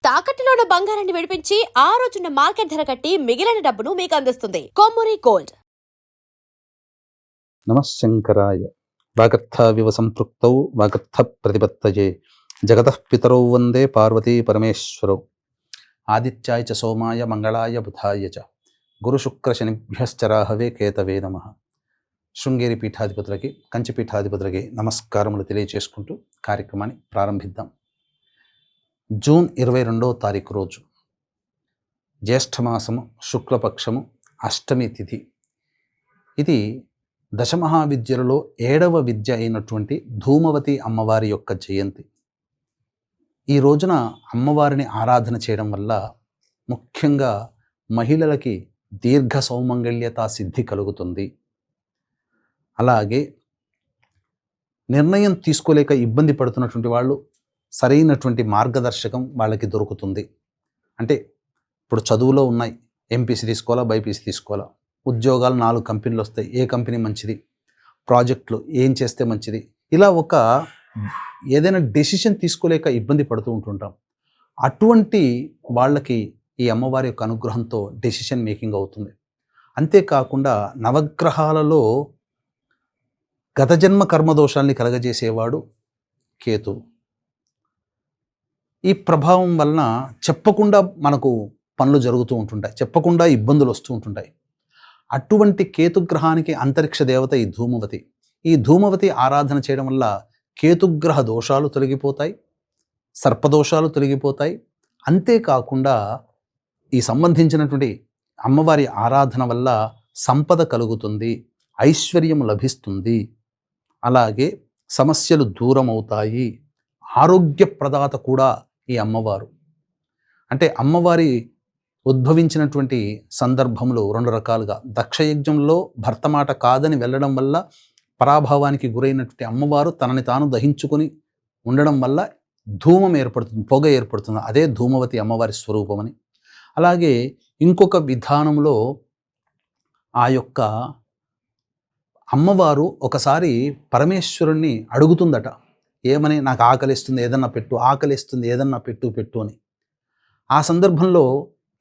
తాకట్టులో ఉన్న బంగారాన్ని విడిపించి ఆ రోజున్న మార్కెట్ ధర కట్టి మిగిలిన డబ్బును మీకు అందిస్తుంది కొమ్మూరి గోల్డ్. నమఃశంకరాయ. వాగర్థావివ సంపృక్తౌ వాగర్థ ప్రతిపత్తయే జగతః పితరౌ వందే పార్వతీ పరమేశ్వరౌ. ఆదిత్యాయ చ సోమాయ మంగళాయ బుధాయ చ గురు శుక్ర శనిభ్యశ్చ రాహవే కేతవే నమః. శృంగేరి పీఠాధిపతులకి, కంచి పీఠాధిపతులకి నమస్కారములు తెలియచేసుకుంటూ కార్యక్రమాన్ని ప్రారంభిద్దాం. జూన్ 22వ తారీఖు రోజు జ్యేష్ఠమాసము, శుక్లపక్షము, అష్టమి తిథి. ఇది దశమహావిద్యలలో 7వ విద్య అయినటువంటి ధూమవతి అమ్మవారి యొక్క జయంతి. ఈ రోజున అమ్మవారిని ఆరాధన చేయడం వల్ల ముఖ్యంగా మహిళలకి దీర్ఘ సౌమంగళ్యత సిద్ధి కలుగుతుంది. అలాగే నిర్ణయం తీసుకోలేక ఇబ్బంది పడుతున్నటువంటి వాళ్ళు సరైనటువంటి మార్గదర్శకం వాళ్ళకి దొరుకుతుంది. అంటే ఇప్పుడు చదువులో ఉన్నాయి, ఎంపీసీ తీసుకోవాలా, బైపీసీ తీసుకోవాలా, ఉద్యోగాలు 4 కంపెనీలు వస్తాయి, ఏ కంపెనీ మంచిది, ప్రాజెక్టులు ఏం చేస్తే మంచిది, ఇలా ఏదైనా డెసిషన్ తీసుకోలేక ఇబ్బంది పడుతూ ఉంటుంటాం. అటువంటి వాళ్ళకి ఈ అమ్మవారి యొక్క అనుగ్రహంతో డెసిషన్ మేకింగ్ అవుతుంది. అంతేకాకుండా నవగ్రహాలలో గత జన్మ కర్మదోషాల్ని కలగజేసేవాడు కేతువు. ఈ ప్రభావం వలన చెప్పకుండా మనకు పనులు జరుగుతూ ఉంటుంటాయి, చెప్పకుండా ఇబ్బందులు వస్తూ ఉంటుంటాయి. అటువంటి కేతుగ్రహానికి అంతరిక్ష దేవత ఈ ధూమవతి. ఈ ధూమవతి ఆరాధన చేయడం వల్ల కేతుగ్రహ దోషాలు తొలగిపోతాయి, సర్పదోషాలు తొలగిపోతాయి. అంతేకాకుండా ఈ సంబంధించినటువంటి అమ్మవారి ఆరాధన వల్ల సంపద కలుగుతుంది, ఐశ్వర్యం లభిస్తుంది, అలాగే సమస్యలు దూరం అవుతాయి. ఆరోగ్య ప్రదాత కూడా ఈ అమ్మవారు. అంటే అమ్మవారి ఉద్భవించినటువంటి సందర్భంలో 2 రకాలుగా, దక్షయజ్ఞంలో భర్త మాట కాదని వెళ్ళడం వల్ల పరాభావానికి గురైనటువంటి అమ్మవారు తనని తాను దహించుకొని ఉండడం వల్ల ధూమం ఏర్పడుతుంది, పొగ ఏర్పడుతుంది. అదే ధూమవతి అమ్మవారి స్వరూపమని. అలాగే ఇంకొక విధానంలో ఆ యొక్క అమ్మవారు ఒకసారి పరమేశ్వరుణ్ణి అడుగుతుందట, ఏమని, నాకు ఆకలిస్తుంది ఏదన్నా పెట్టు, ఆకలిస్తుంది ఏదన్నా పెట్టు అని. ఆ సందర్భంలో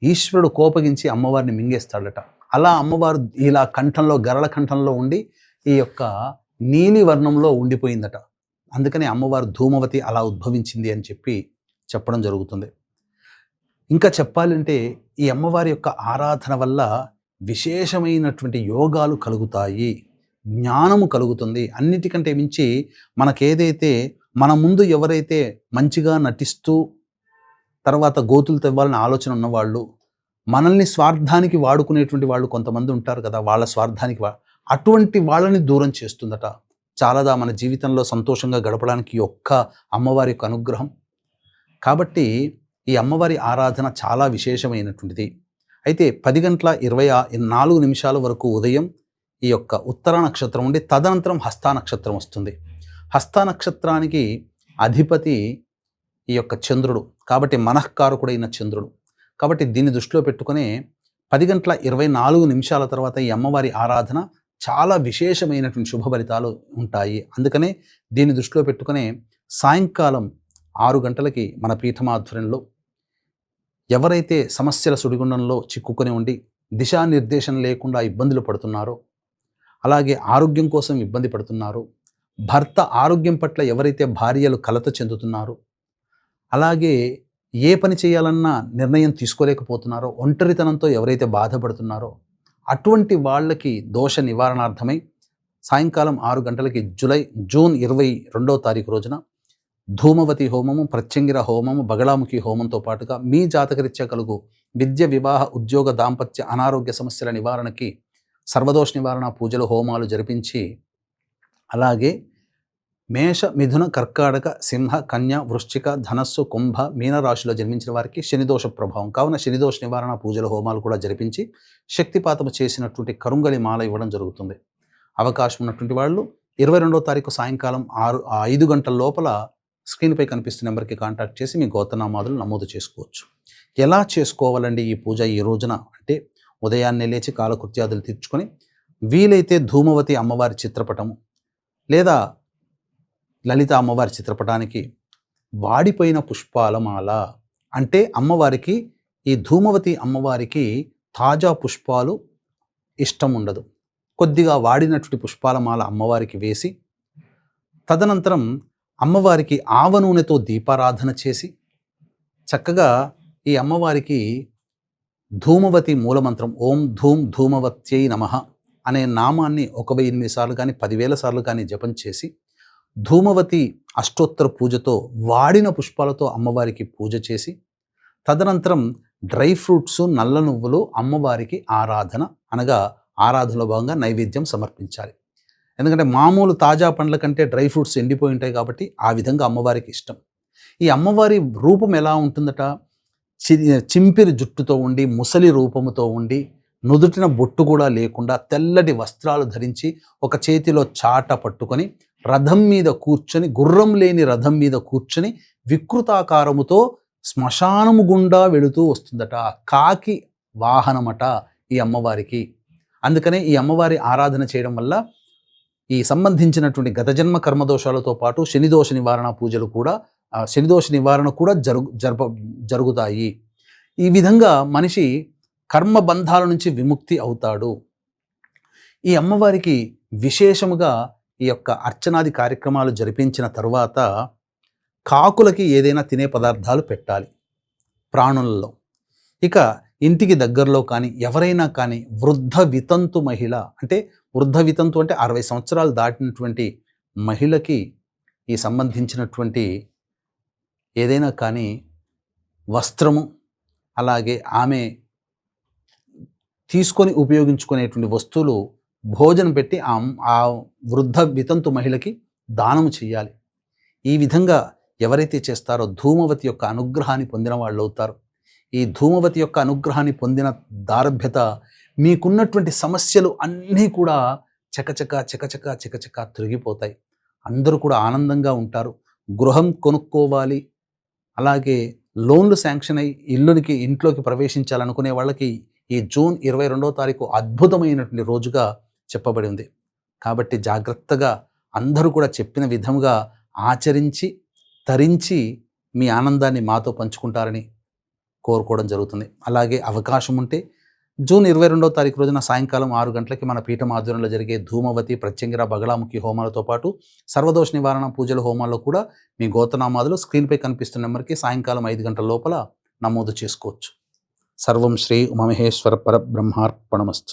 ఈశ్వరుడు కోపగించి అమ్మవారిని మింగేస్తాడట. అలా అమ్మవారు ఇలా కంఠంలో, గరళ కంఠంలో ఉండి ఈ యొక్క నీలి వర్ణంలో ఉండిపోయిందట. అందుకని అమ్మవారు ధూమవతి అలా ఉద్భవించింది అని చెప్పడం జరుగుతుంది. ఇంకా చెప్పాలంటే ఈ అమ్మవారి యొక్క ఆరాధన వల్ల విశేషమైనటువంటి యోగాలు కలుగుతాయి, జ్ఞానము కలుగుతుంది. అన్నిటికంటే మించి మనకేదైతే మన ముందు ఎవరైతే మంచిగా నటిస్తూ తర్వాత గోతులు తెవ్వాలని ఆలోచన ఉన్నవాళ్ళు, మనల్ని స్వార్థానికి వాడుకునేటువంటి వాళ్ళు కొంతమంది ఉంటారు కదా, వాళ్ళ స్వార్థానికి అటువంటి వాళ్ళని దూరం చేస్తుందట. చాలాదా మన జీవితంలో సంతోషంగా గడపడానికి ఒక్క అమ్మవారి యొక్క అనుగ్రహం. కాబట్టి ఈ అమ్మవారి ఆరాధన చాలా విశేషమైనటువంటిది. అయితే 10:24 వరకు ఉదయం ఈ యొక్క ఉత్తర నక్షత్రం ఉండి తదనంతరం హస్తా నక్షత్రం వస్తుంది. హస్తా నక్షత్రానికి అధిపతి ఈ యొక్క చంద్రుడు, కాబట్టి మనఃకారకుడైన చంద్రుడు. కాబట్టి దీన్ని దృష్టిలో పెట్టుకుని 10:24 తర్వాత ఈ అమ్మవారి ఆరాధన చాలా విశేషమైనటువంటి శుభ ఫలితాలు ఉంటాయి. అందుకనే దీన్ని దృష్టిలో పెట్టుకుని సాయంకాలం 6 గంటలకి మన పీఠమాధ్వర్యంలో ఎవరైతే సమస్యల సుడిగుండంలో చిక్కుకొని ఉండి దిశానిర్దేశం లేకుండా ఇబ్బందులు పడుతున్నారో, అలాగే ఆరోగ్యం కోసం ఇబ్బంది పడుతున్నారు, భర్త ఆరోగ్యం పట్ల ఎవరైతే భార్యలు కలత చెందుతున్నారో, అలాగే ఏ పని చేయాలన్నా నిర్ణయం తీసుకోలేకపోతున్నారో, ఒంటరితనంతో ఎవరైతే బాధపడుతున్నారో అటువంటి వాళ్ళకి దోష నివారణార్థమై సాయంకాలం 6 గంటలకి జూన్ 22వ తారీఖు రోజున ధూమవతి హోమము, ప్రత్యంగిర హోమము, బగళాముఖి హోమంతో పాటుగా మీ జాతకరీత్యా కలుగు విద్య, వివాహ, ఉద్యోగ, దాంపత్య, అనారోగ్య సమస్యల నివారణకి సర్వదోష నివారణ పూజలు, హోమాలు జరిపించి, అలాగే మేష, మిథున, కర్కాటక, సింహ, కన్య, వృశ్చిక, ధనస్సు, కుంభ, మీనరాశిలో జన్మించిన వారికి శనిదోష ప్రభావం కావున శనిదోష నివారణ పూజలు, హోమాలు కూడా జరిపించి శక్తిపాతము చేసినటువంటి కరుంగలి మాల ఇవ్వడం జరుగుతుంది. అవకాశం ఉన్నటువంటి వాళ్ళు 22వ తారీఖు సాయంకాలం 5 గంటల లోపల స్క్రీన్పై కనిపిస్తున్న నెంబర్కి కాంటాక్ట్ చేసి మీ గోత్రనామాదులు నమోదు చేసుకోవచ్చు. ఎలా చేసుకోవాలండి ఈ పూజ ఈ రోజున అంటే, ఉదయాన్నే లేచి కాలకృత్యాదులు తీర్చుకొని వీలైతే ధూమవతి అమ్మవారి చిత్రపటము లేదా లలిత అమ్మవారి చిత్రపటానికి వాడిపోయిన పుష్పాల మాల అంటే అమ్మవారికి, ఈ ధూమవతి అమ్మవారికి తాజా పుష్పాలు ఇష్టం ఉండదు. కొద్దిగా వాడినటువంటి పుష్పాల మాల అమ్మవారికి వేసి, తదనంతరం అమ్మవారికి ఆవ నూనెతో దీపారాధన చేసి, చక్కగా ఈ అమ్మవారికి ధూమవతి మూలమంత్రం ఓం ధూమ్ ధూమవత్యై నమః అనే నామాన్ని 1008 సార్లు కానీ 10,000 సార్లు కానీ జపం చేసి, ధూమవతి అష్టోత్తర పూజతో వాడిన పుష్పాలతో అమ్మవారికి పూజ చేసి, తదనంతరం డ్రై ఫ్రూట్స్, నల్ల నువ్వులు అమ్మవారికి ఆరాధన అనగా ఆరాధనలో భాగంగా నైవేద్యం సమర్పించాలి. ఎందుకంటే మామూలు తాజా పండ్ల కంటే డ్రై ఫ్రూట్స్ ఎండిపోయి ఉంటాయి కాబట్టి ఆ విధంగా అమ్మవారికి ఇష్టం. ఈ అమ్మవారి రూపం ఎలా ఉంటుందట, చింపిరి జుట్టుతో ఉండి, ముసలి రూపముతో ఉండి, నుదుటిన బొట్టు కూడా లేకుండా తెల్లటి వస్త్రాలు ధరించి, ఒక చేతిలో చాట పట్టుకొని, రథం మీద కూర్చొని, గుర్రం లేని రథం మీద కూర్చొని వికృతాకారముతో శ్మశానము గుండా వెళుతూ వస్తుందట. కాకి వాహనమట ఈ అమ్మవారికి. అందుకనే ఈ అమ్మవారి ఆరాధన చేయడం వల్ల ఈ సంబంధించినటువంటి గత జన్మ కర్మదోషాలతో పాటు శనిదోష నివారణ పూజలు కూడా, శనిదోష నివారణ కూడా జరుగుతాయి. ఈ విధంగా మనిషి కర్మబంధాల నుంచి విముక్తి అవుతాడు. ఈ అమ్మవారికి విశేషముగా ఈ యొక్క అర్చనాది కార్యక్రమాలు జరిపించిన తరువాత కాకులకి ఏదైనా తినే పదార్థాలు పెట్టాలి ప్రాణులలో. ఇక ఇంటికి దగ్గరలో కానీ ఎవరైనా కానీ వృద్ధ వితంతు మహిళ, అంటే వృద్ధ వితంతు అంటే 60 సంవత్సరాలు దాటినటువంటి మహిళకి ఈ సంబంధించినటువంటి ఏదైనా కానీ వస్త్రము, అలాగే ఆమె తీసుకొని ఉపయోగించుకునేటువంటి వస్తువులు భోజనం పెట్టి ఆ వృద్ధ వితంతు మహిళకి దానము చేయాలి. ఈ విధంగా ఎవరైతే చేస్తారో ధూమవతి యొక్క అనుగ్రహాన్ని పొందిన వాళ్ళు అవుతారు. ఈ ధూమవతి యొక్క అనుగ్రహాన్ని పొందిన దారభ్యత, మీకున్నటువంటి సమస్యలు అన్నీ కూడా చకచక చకచక చకచక తొలగిపోతాయి. అందరూ కూడా ఆనందంగా ఉంటారు. గృహం కొనుక్కోవాలి, అలాగే లోన్లు శాంక్షన్ అయ్యి ఇంట్లోకి ప్రవేశించాలనుకునే వాళ్ళకి ఈ జూన్ 22వ తారీఖు అద్భుతమైనటువంటి రోజుగా చెప్పబడి ఉంది. కాబట్టి జాగ్రత్తగా అందరూ కూడా చెప్పిన విధముగా ఆచరించి తరించి మీ ఆనందాన్ని మాతో పంచుకుంటారని కోరుకోవడం జరుగుతుంది. అలాగే అవకాశం ఉంటే జూన్ 22వ తారీఖు రోజున సాయంకాలం 6 గంటలకి మన పీఠం ఆధ్వర్యంలో జరిగే ధూమవతి, ప్రత్యంగిర, బగళాముఖి హోమాలతో పాటు సర్వదోష నివారణ పూజల హోమాల్లో కూడా మీ గోత్రనామాదులు స్క్రీన్పై కనిపిస్తున్న నెంబర్కి సాయంకాలం 5 గంటల లోపల నమోదు చేసుకోవచ్చు. సర్వం శ్రీ ఉమామహేశ్వర పరబ్రహ్మార్పణమస్తు.